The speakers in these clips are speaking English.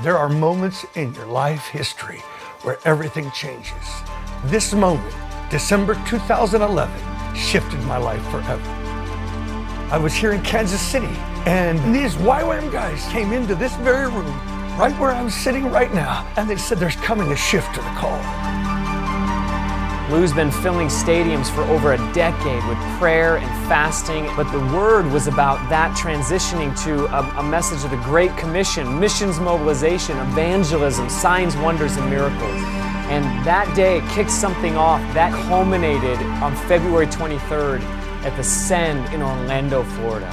There are moments in your life history where everything changes. This moment, December 2011, shifted my life forever. I was here in Kansas City, and these YWAM guys came into this very room, right where I'm sitting right now, and they said there's coming a shift to the call. Lou's been filling stadiums for over a decade with prayer and fasting, but the word was about that transitioning to a message of the Great Commission, missions mobilization, evangelism, signs, wonders, and miracles. And that day kicked something off. That culminated on February 23rd at the Send in Orlando, Florida.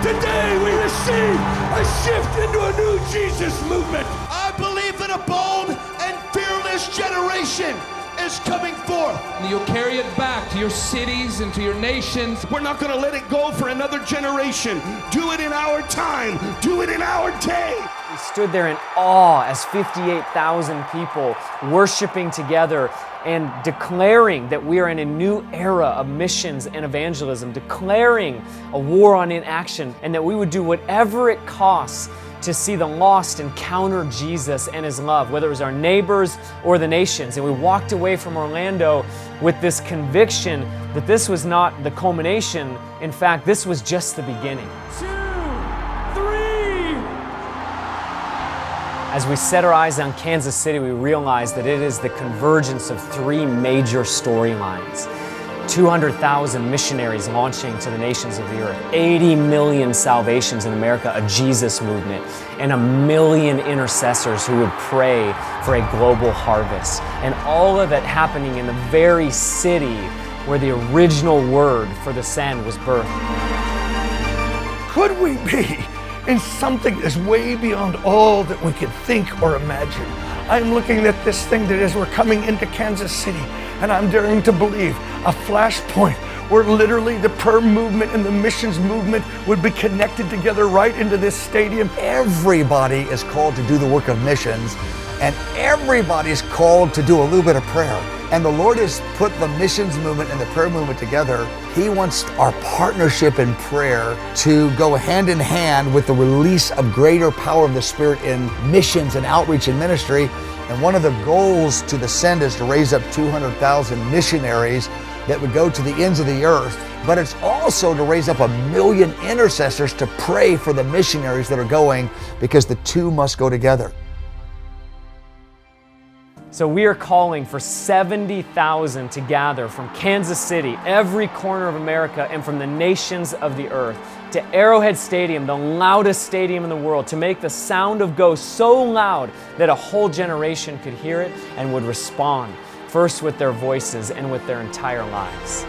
Today we receive a shift into a new Jesus movement. I believe that a bold and fearless generation is coming forth. And you'll carry it back to your cities and to your nations. We're not going to let it go for another generation. Do it in our time. Do it in our day. We stood there in awe as 58,000 people worshiping together and declaring that we are in a new era of missions and evangelism, declaring a war on inaction, and that we would do whatever it costs to see the lost encounter Jesus and His love, whether it was our neighbors or the nations. And we walked away from Orlando with this conviction that this was not the culmination. In fact, this was just the beginning. 2, 3. As we set our eyes on Kansas City, we realized that it is the convergence of three major storylines. 200,000 missionaries launching to the nations of the earth, 80 million salvations in America, a Jesus movement, and 1 million intercessors who would pray for a global harvest. And all of it happening in the very city where the original word for the Send was birthed. Could we be in something that's way beyond all that we could think or imagine? I'm looking at this thing that as we're coming into Kansas City, and I'm daring to believe a flashpoint where literally the prayer movement and the missions movement would be connected together right into this stadium. Everybody is called to do the work of missions, and everybody's called to do a little bit of prayer. And the Lord has put the missions movement and the prayer movement together. He wants our partnership in prayer to go hand in hand with the release of greater power of the Spirit in missions and outreach and ministry. And one of the goals to the Send is to raise up 200,000 missionaries that would go to the ends of the earth. But it's also to raise up 1 million intercessors to pray for the missionaries that are going, because the two must go together. So we are calling for 70,000 to gather from Kansas City, every corner of America, and from the nations of the earth to Arrowhead Stadium, the loudest stadium in the world, to make the sound of Go so loud that a whole generation could hear it and would respond, first with their voices and with their entire lives.